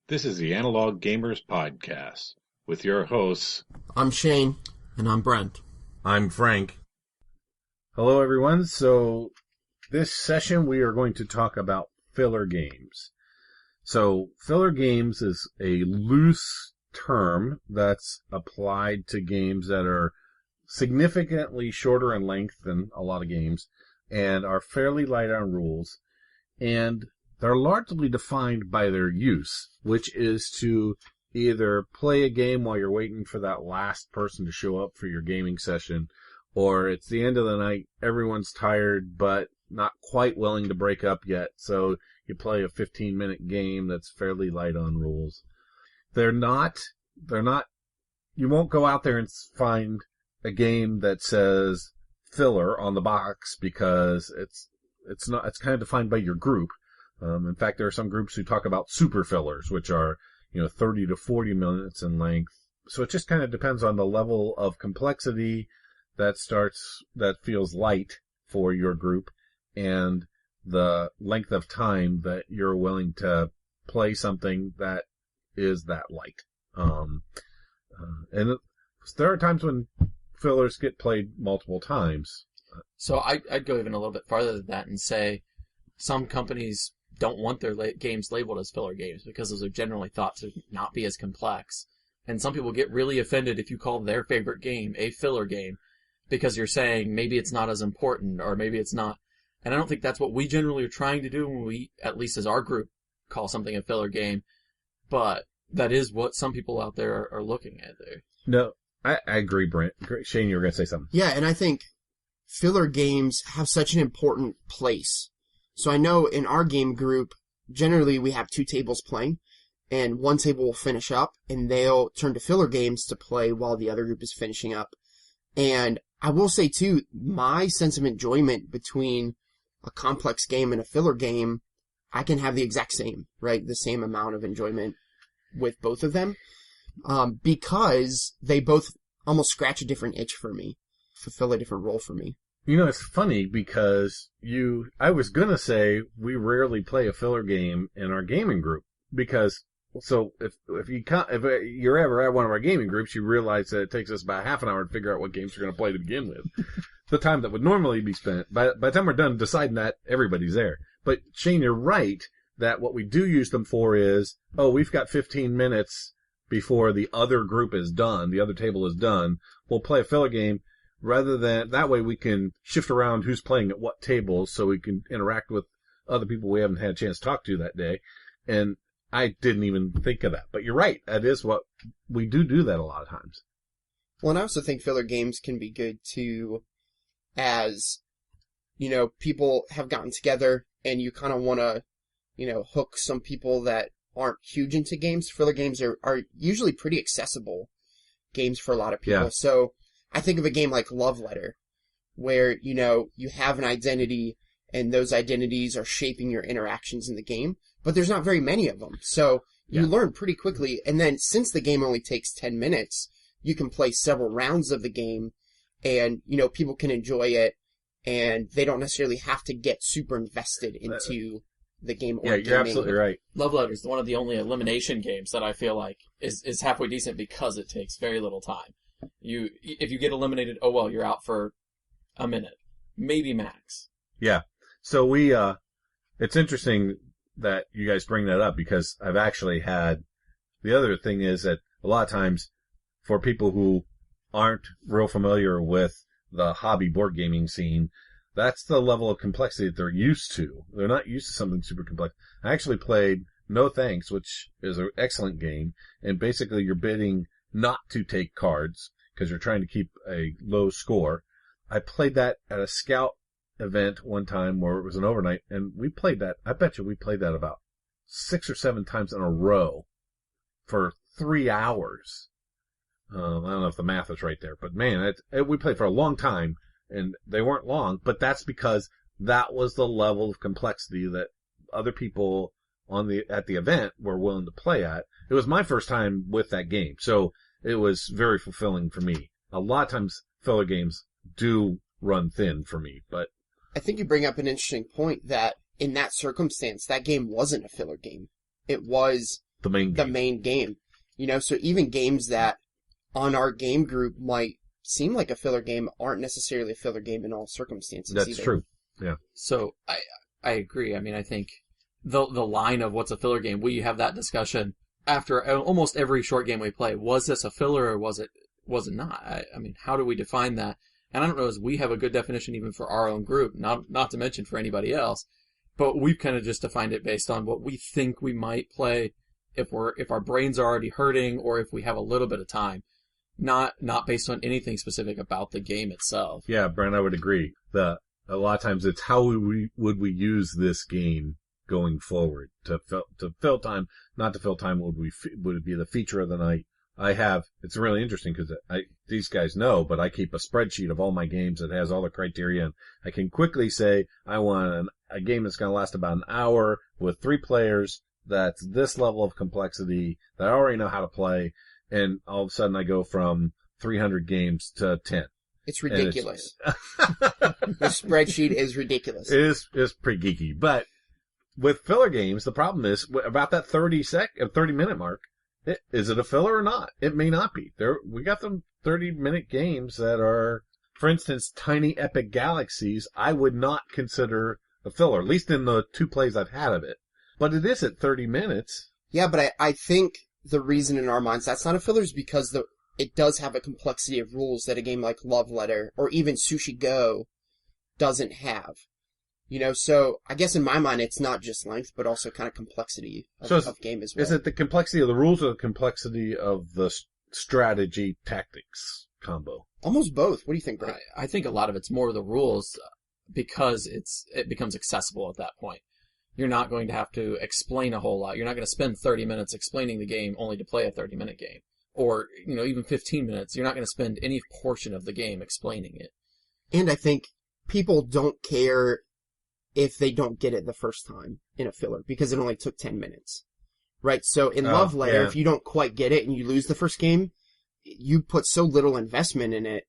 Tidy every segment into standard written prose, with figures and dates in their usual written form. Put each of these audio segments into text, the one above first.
This is the Analog Gamers Podcast with your hosts. I'm Shane. And I'm Brent. I'm Frank. Hello, everyone. So, this session we are going to talk about filler games. So, filler games is a loose term that's applied to games that are significantly shorter in length than a lot of games and are fairly light on rules. And they're largely defined by their use, which is to either play a game while you're waiting for that last person to show up for your gaming session, or it's the end of the night, everyone's tired, but not quite willing to break up yet, so you play a 15-minute game that's fairly light on rules. They're not, you won't go out there and find a game that says filler on the box because it's kind of defined by your group. In fact, there are some groups who talk about super fillers, which are, 30 to 40 minutes in length. So it just kind of depends on the level of complexity that feels light for your group and the length of time that you're willing to play something that is that light. And there are times when fillers get played multiple times. So I'd go even a little bit farther than that and say some companies don't want their games labeled as filler games because those are generally thought to not be as complex. And some people get really offended if you call their favorite game a filler game because you're saying maybe it's not as important or maybe it's not. And I don't think that's what we generally are trying to do when we, at least as our group, call something a filler game. But that is what some people out there are looking at there. No, I agree, Brent. Shane, you were going to say something. Yeah, and I think filler games have such an important place. So I know in our game group, generally we have two tables playing, and one table will finish up, and they'll turn to filler games to play while the other group is finishing up. And I will say, too, my sense of enjoyment between a complex game and a filler game, I can have the exact same, right? The same amount of enjoyment with both of them, because they both almost scratch a different itch for me, fulfill a different role for me. It's funny because I was going to say we rarely play a filler game in our gaming group because, so if you're ever at one of our gaming groups, you realize that it takes us about half an hour to figure out what games we're going to play to begin with. The time that would normally be spent, by the time we're done deciding that, everybody's there. But Shane, you're right that what we do use them for is, we've got 15 minutes before the other group is done, the other table is done. We'll play a filler game. Rather than, that way we can shift around who's playing at what tables so we can interact with other people we haven't had a chance to talk to that day. And I didn't even think of that. But you're right. That is what we do that a lot of times. Well, and I also think filler games can be good too as, people have gotten together and you kind of want to, hook some people that aren't huge into games. Filler games are usually pretty accessible games for a lot of people. Yeah. So I think of a game like Love Letter, where, you have an identity, and those identities are shaping your interactions in the game, but there's not very many of them. So you learn pretty quickly, and then since the game only takes 10 minutes, you can play several rounds of the game, and, people can enjoy it, and they don't necessarily have to get super invested into the game or you're absolutely right. Love Letter is one of the only elimination games that I feel like is halfway decent because it takes very little time. If you get eliminated, you're out for a minute, maybe max. Yeah. So it's interesting that you guys bring that up because I've actually had, the other thing is that a lot of times for people who aren't real familiar with the hobby board gaming scene, that's the level of complexity that they're used to. They're not used to something super complex. I actually played No Thanks, which is an excellent game, and basically you're bidding not to take cards because you're trying to keep a low score. I played that at a scout event one time where it was an overnight, and we played that. I bet you we played that about 6 or 7 times in a row for 3 hours. I don't know if the math is right there, but man, we played for a long time, and they weren't long, but that's because that was the level of complexity that other people at the event were willing to play at. It was my first time with that game, so it was very fulfilling for me. A lot of times filler games do run thin for me, but I think you bring up an interesting point that in that circumstance, that game wasn't a filler game. It was the main the game. main game. So even games that on our game group might seem like a filler game aren't necessarily a filler game in all circumstances. That's either. true. Yeah. So I agree. I mean, I think the line of what's a filler game, we have that discussion after almost every short game we play. Was this a filler or was it not? I mean, how do we define that? And I don't know if we have a good definition even for our own group, not to mention for anybody else. But we've kind of just defined it based on what we think we might play if our brains are already hurting or if we have a little bit of time. Not based on anything specific about the game itself. Yeah, Brent, I would agree. A lot of times it's how would we use this game going forward to fill time, not to fill time. Would it be the feature of the night? It's really interesting because these guys know, but I keep a spreadsheet of all my games that has all the criteria, and I can quickly say I want a game that's going to last about an hour with 3 players. That's this level of complexity that I already know how to play, and all of a sudden I go from 300 games to 10. It's ridiculous. The spreadsheet is ridiculous. It is pretty geeky, but with filler games, the problem is about that 30 minute mark. Is it a filler or not? It may not be. We got some 30-minute games that are, for instance, Tiny Epic Galaxies. I would not consider a filler, at least in the 2 plays I've had of it. But it is at 30 minutes. Yeah, but I think the reason in our minds that's not a filler is because it does have a complexity of rules that a game like Love Letter or even Sushi Go doesn't have. So I guess in my mind it's not just length, but also kind of complexity of game as well. Is it the complexity of the rules or the complexity of the strategy tactics combo? Almost both. What do you think, Greg? I think a lot of it's more the rules because it becomes accessible at that point. You're not going to have to explain a whole lot. You're not going to spend 30 minutes explaining the game only to play a 30-minute game. Or, even 15 minutes. You're not going to spend any portion of the game explaining it. And I think people don't care if they don't get it the first time in a filler because it only took 10 minutes. Right? So in Love Letter, if you don't quite get it and you lose the first game, you put so little investment in it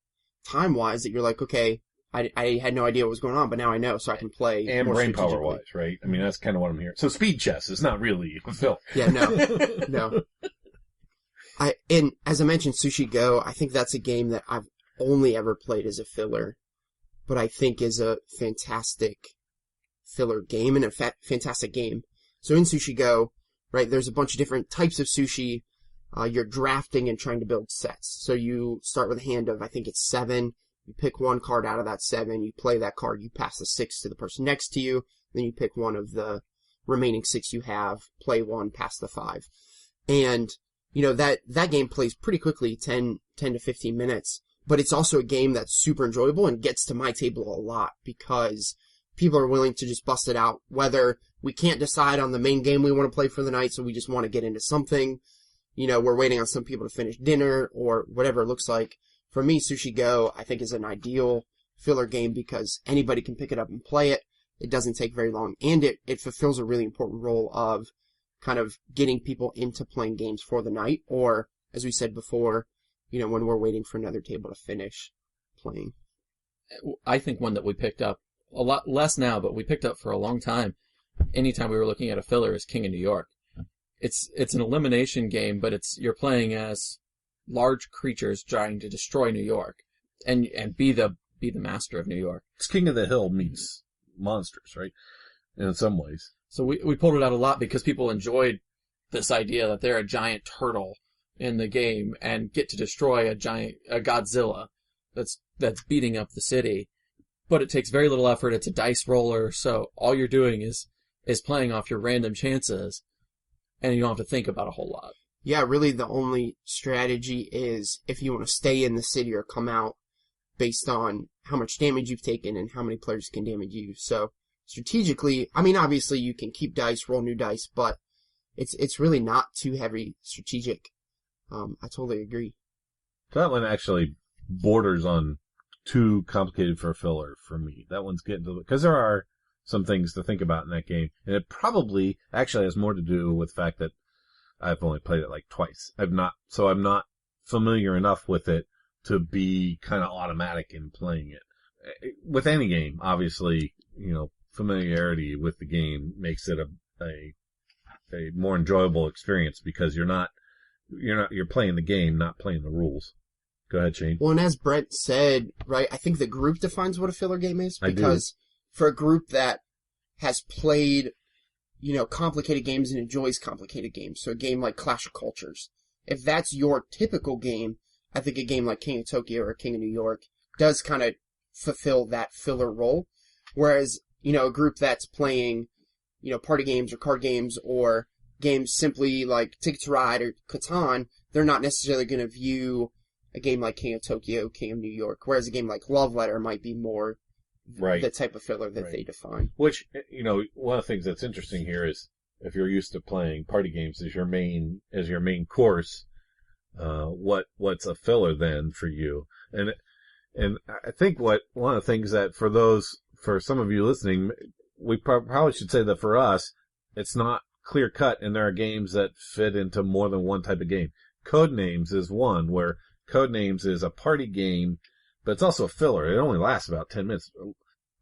time-wise that you're like, okay, I had no idea what was going on, but now I know, so I can play and more brain strategically. power-wise, right? I mean, that's kind of what I'm hearing. So speed chess is not really a filler. Yeah, no. And as I mentioned, Sushi Go, I think that's a game that I've only ever played as a filler, but I think is a fantastic filler game and a fantastic game. So in Sushi Go, right, there's a bunch of different types of sushi. You're drafting and trying to build sets. So you start with a hand of, I think it's 7. You pick one card out of that 7. You play that card. You pass the 6 to the person next to you. Then you pick one of the remaining 6 you have, play 1, pass the 5. And, that game plays pretty quickly, 10 to 15 minutes. But it's also a game that's super enjoyable and gets to my table a lot because people are willing to just bust it out, whether we can't decide on the main game we want to play for the night, so we just want to get into something. We're waiting on some people to finish dinner or whatever it looks like. For me, Sushi Go, I think, is an ideal filler game because anybody can pick it up and play it. It doesn't take very long, and it fulfills a really important role of kind of getting people into playing games for the night, or, as we said before, when we're waiting for another table to finish playing. I think one that we picked up, a lot less now, but we picked up for a long time, anytime we were looking at a filler, is King of New York. It's an elimination game, but you're playing as large creatures trying to destroy New York and be the master of New York. It's King of the Hill meets monsters, right? In some ways. So we pulled it out a lot because people enjoyed this idea that they're a giant turtle in the game and get to destroy a Godzilla that's beating up the city. But it takes very little effort. It's a dice roller, so all you're doing is playing off your random chances, and you don't have to think about a whole lot. Yeah, really the only strategy is if you want to stay in the city or come out based on how much damage you've taken and how many players can damage you. So strategically, I mean, obviously you can keep dice, roll new dice, but it's really not too heavy strategic. I totally agree. So that one actually borders on too complicated for a filler for me. That one's getting to, because there are some things to think about in that game, and it probably actually has more to do with the fact that I've only played it like twice. I'm not familiar enough with it to be kind of automatic in playing it. With any game, obviously, familiarity with the game makes it a a more enjoyable experience because you're playing the game, not playing the rules. Go ahead, Shane. Well, and as Brent said, right, I think the group defines what a filler game is. I do. Because for a group that has played, complicated games and enjoys complicated games, so a game like Clash of Cultures, if that's your typical game, I think a game like King of Tokyo or King of New York does kind of fulfill that filler role. Whereas, a group that's playing, party games or card games or games simply like Ticket to Ride or Catan, they're not necessarily going to view a game like King of Tokyo, King of New York, whereas a game like Love Letter might be more the type of filler that they define. Which, one of the things that's interesting here is if you're used to playing party games as your main course, what's a filler then for you? And I think one of the things that for some of you listening, we probably should say that for us, it's not clear cut, and there are games that fit into more than one type of game. Codenames is one where Codenames is a party game, but it's also a filler. It only lasts about 10 minutes.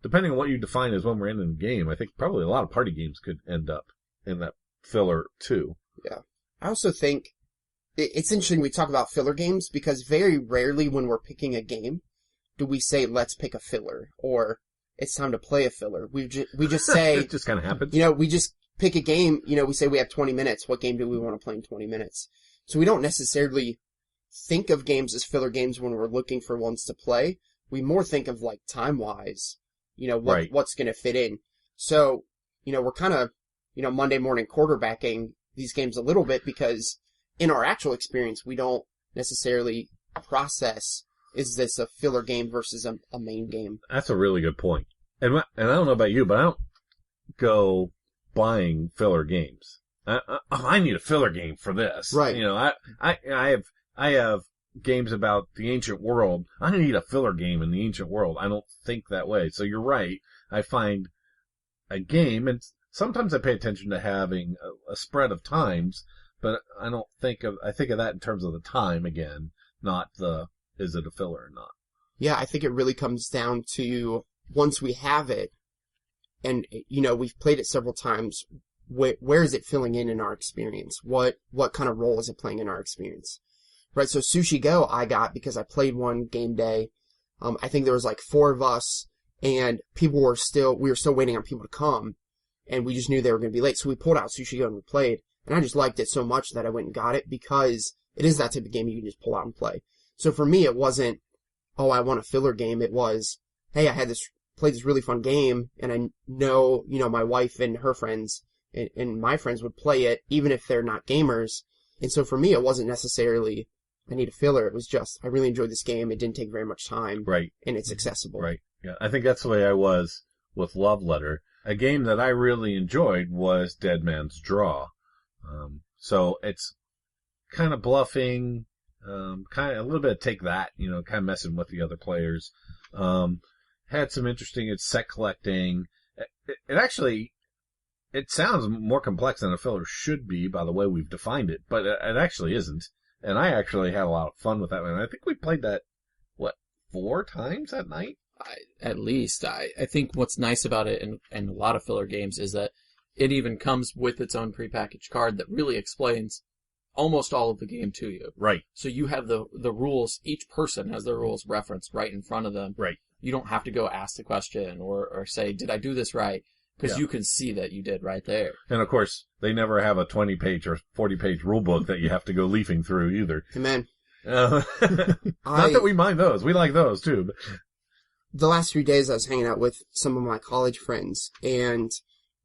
Depending on what you define as when we're ending the game, I think probably a lot of party games could end up in that filler too. Yeah. I also think it's interesting we talk about filler games because very rarely when we're picking a game do we say, let's pick a filler, or it's time to play a filler. We just say... It just kind of happens. We just pick a game, we say we have 20 minutes. What game do we want to play in 20 minutes? So we don't necessarily think of games as filler games when we're looking for ones to play. We more think of like time-wise, what's going to fit in. So, we're kind of, Monday morning quarterbacking these games a little bit because in our actual experience, we don't necessarily process, is this a filler game versus a main game? That's a really good point. And I don't know about you, but I don't go buying filler games. I need a filler game for this. Right. I have games about the ancient world. I need a filler game in the ancient world. I don't think that way. So you're right. I find a game, and sometimes I pay attention to having a spread of times, but I think of that in terms of the time again, not is it a filler or not. Yeah, I think it really comes down to once we have it, and we've played it several times, where is it filling in our experience? What kind of role is it playing in our experience? Right, so Sushi Go I got because I played one game day. I think there was like 4 of us, and we were still waiting on people to come, and we just knew they were going to be late, so we pulled out Sushi Go and we played, and I just liked it so much that I went and got it because it is that type of game you can just pull out and play. So for me, it wasn't, oh, I want a filler game. It was, hey, I played this really fun game, and I know, my wife and her friends and my friends would play it, even if they're not gamers. And so for me, it wasn't necessarily, I need a filler. It was just, I really enjoyed this game. It didn't take very much time. Right. And it's accessible. Right. Yeah. I think that's the way I was with Love Letter. A game that I really enjoyed was Dead Man's Draw. So it's kind of bluffing, kind of a little bit of take that, kind of messing with the other players. Had some interesting, it's set collecting. It actually, it sounds more complex than a filler should be by the way we've defined it, but it actually isn't. And I actually had a lot of fun with that one. I think we played that, 4 times that night? At least. I think what's nice about it and a lot of filler games is that it even comes with its own prepackaged card that really explains almost all of the game to you. Right. So you have the rules, each person has their rules referenced right in front of them. Right. You don't have to go ask the question or say, did I do this right? Because you can see that you did right there. And of course, they never have a 20-page or 40-page rule book that you have to go leafing through either. Amen. Not that we mind those. We like those too. But... The last 3 days I was hanging out with some of my college friends, and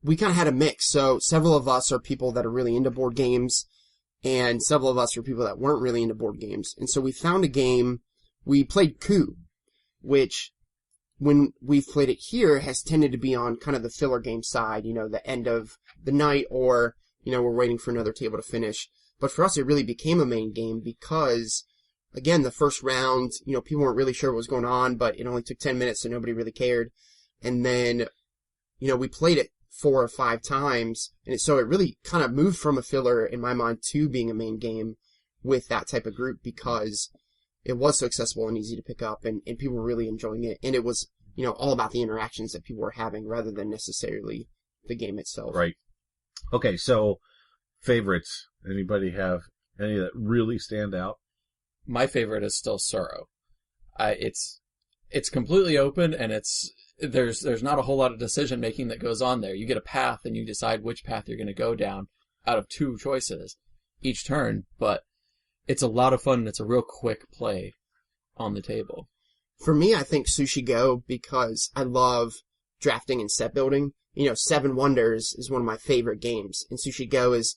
we kind of had a mix. So several of us are people that are really into board games, and several of us are people that weren't really into board games. And so we found a game, we played Coup, which, when we've played it here, has tended to be on kind of the filler game side, the end of the night, or, we're waiting for another table to finish. But for us, it really became a main game because, again, the first round, people weren't really sure what was going on, but it only took 10 minutes, so nobody really cared. And then, we played it 4 or 5 times, and so it really kind of moved from a filler, in my mind, to being a main game with that type of group because it was so accessible and easy to pick up, and people were really enjoying it. And it was, all about the interactions that people were having rather than necessarily the game itself. Right. Okay, so favorites? Anybody have any that really stand out? My favorite is still Suro. It's completely open, and there's not a whole lot of decision making that goes on there. You get a path, and you decide which path you're going to go down out of 2 choices each turn, but it's a lot of fun, and it's a real quick play on the table. For me, I think Sushi Go, because I love drafting and set building. Seven Wonders is one of my favorite games, and Sushi Go is,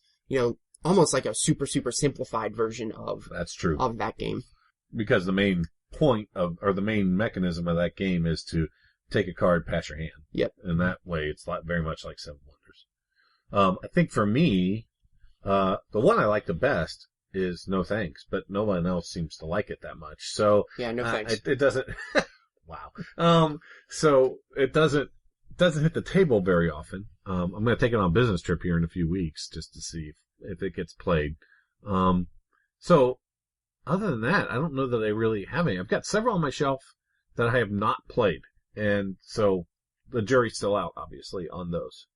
almost like a super, super simplified version of That's true. of that game. Because the main point or the main mechanism of that game is to take a card, pass your hand. Yep. And that way, it's very much like Seven Wonders. I think for me, the one I like the best is No Thanks, but no one else seems to like it that much. So Yeah, no thanks. it doesn't. Wow. So it doesn't hit the table very often. I'm going to take it on a business trip here in a few weeks just to see if it gets played. So other than that, I don't know that I really have any. I've got several on my shelf that I have not played, and so the jury's still out, obviously, on those.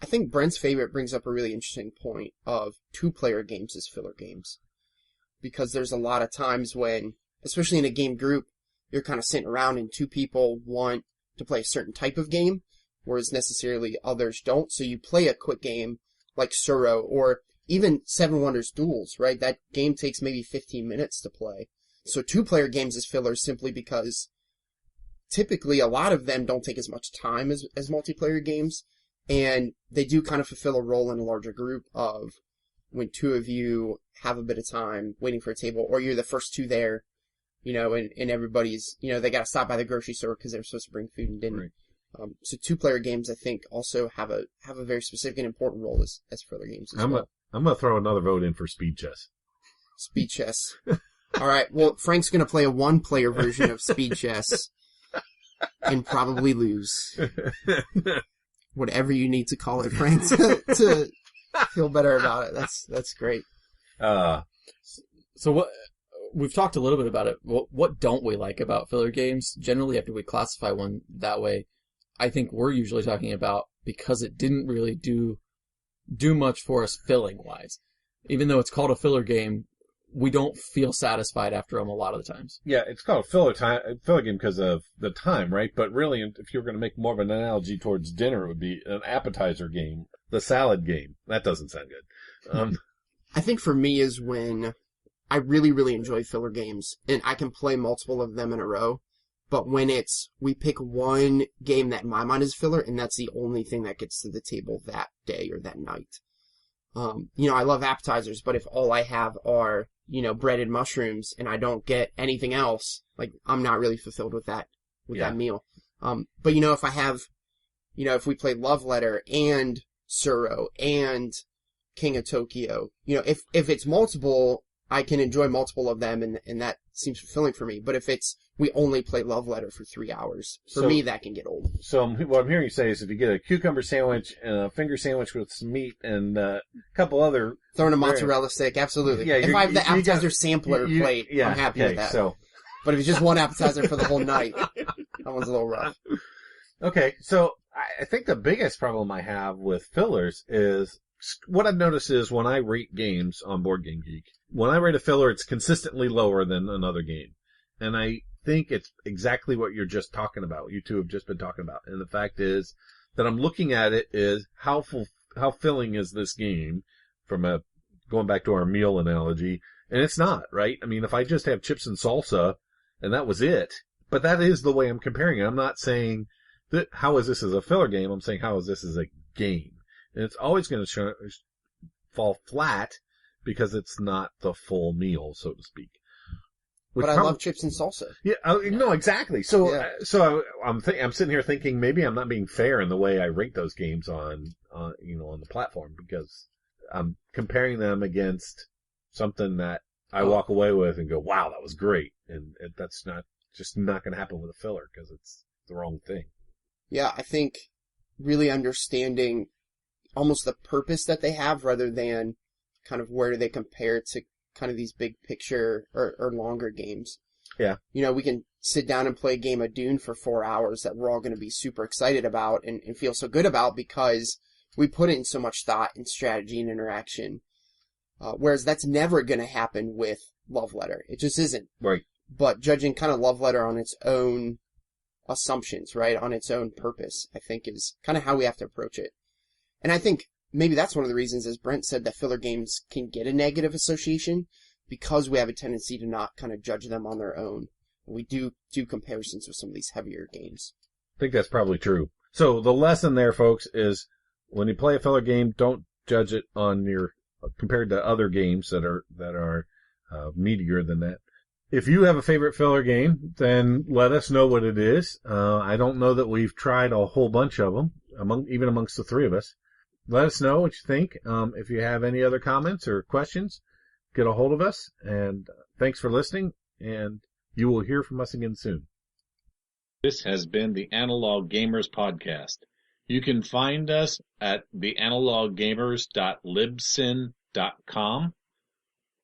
I think Brent's favorite brings up a really interesting point of 2-player games as filler games. Because there's a lot of times when, especially in a game group, you're kind of sitting around and 2 people want to play a certain type of game, whereas necessarily others don't. So you play a quick game like Suro or even Seven Wonders Duels, right? That game takes maybe 15 minutes to play. So 2-player games as fillers simply because typically a lot of them don't take as much time as multiplayer games. And they do kind of fulfill a role in a larger group of when 2 of you have a bit of time waiting for a table, or you're the first 2 there, and everybody's, they got to stop by the grocery store because they're supposed to bring food and dinner. Right. So 2-player games, I think, also have a very specific and important role as filler games as well. I'm going to throw another vote in for Speed Chess. Speed Chess. All right, well, Frank's going to play a 1-player version of Speed Chess and probably lose. Whatever you need to call it, Frank, to feel better about it. That's great. So what we've talked a little bit about it. What don't we like about filler games? Generally, after we classify one that way, I think we're usually talking about because it didn't really do much for us filling wise. Even though it's called a filler game, we don't feel satisfied after them a lot of the times. Yeah, it's called a filler game because of the time, right? But really, if you're going to make more of an analogy towards dinner, it would be an appetizer game, the salad game. That doesn't sound good. I think for me is when I really, really enjoy filler games, and I can play multiple of them in a row. But when we pick one game that in my mind is filler, and that's the only thing that gets to the table that day or that night. I love appetizers, but if all I have are, breaded mushrooms and I don't get anything else, like, I'm not really fulfilled with that meal. But if I have, if we play Love Letter and Suro and King of Tokyo, if it's multiple, I can enjoy multiple of them and that seems fulfilling for me. But if we only play Love Letter for 3 hours, for me, that can get old. So what I'm hearing you say is if you get a cucumber sandwich and a finger sandwich with some meat and a couple other... Throw in a mozzarella stick, absolutely. Yeah, if I have the appetizer sampler plate, I'm happy with that. But if it's just one appetizer for the whole night, that one's a little rough. Okay, so I think the biggest problem I have with fillers is... What I've noticed is when I rate games on Board Game Geek, when I rate a filler, it's consistently lower than another game. And I think it's exactly what you're just talking about, what you two have just been talking about. And the fact is that I'm looking at it is how filling is this game going back to our meal analogy. And it's not, right? I mean, if I just have chips and salsa and that was it, but that is the way I'm comparing it. I'm not saying that how is this as a filler game? I'm saying how is this as a game? And it's always going to fall flat because it's not the full meal, so to speak. But I love chips and salsa. Yeah, no, exactly. So I'm sitting here thinking maybe I'm not being fair in the way I rate those games on the platform because I'm comparing them against something that I walk away with and go, wow, that was great. And that's not going to happen with a filler because it's the wrong thing. Yeah, I think really understanding almost the purpose that they have rather than kind of where do they compare to kind of these big picture or longer games. Yeah. We can sit down and play a game of Dune for 4 hours that we're all going to be super excited about and feel so good about because we put in so much thought and strategy and interaction. Whereas that's never going to happen with Love Letter. It just isn't. Right. But judging kind of Love Letter on its own assumptions, right, on its own purpose, I think is kind of how we have to approach it. And I think maybe that's one of the reasons, as Brent said, that filler games can get a negative association, because we have a tendency to not kind of judge them on their own. We do comparisons with some of these heavier games. I think that's probably true. So the lesson there, folks, is when you play a filler game, don't judge it on compared to other games that are meatier than that. If you have a favorite filler game, then let us know what it is. I don't know that we've tried a whole bunch of them, even amongst the three of us. Let us know what you think. If you have any other comments or questions, get a hold of us. And thanks for listening, and you will hear from us again soon. This has been the Analog Gamers Podcast. You can find us at theanaloggamers.libsyn.com.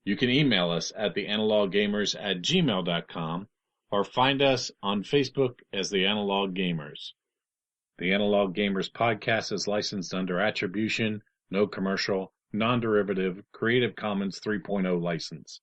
You can email us at theanaloggamers@gmail.com or find us on Facebook as The Analog Gamers. The Analog Gamers Podcast is licensed under Attribution, No Commercial, Non-Derivative, Creative Commons 3.0 license.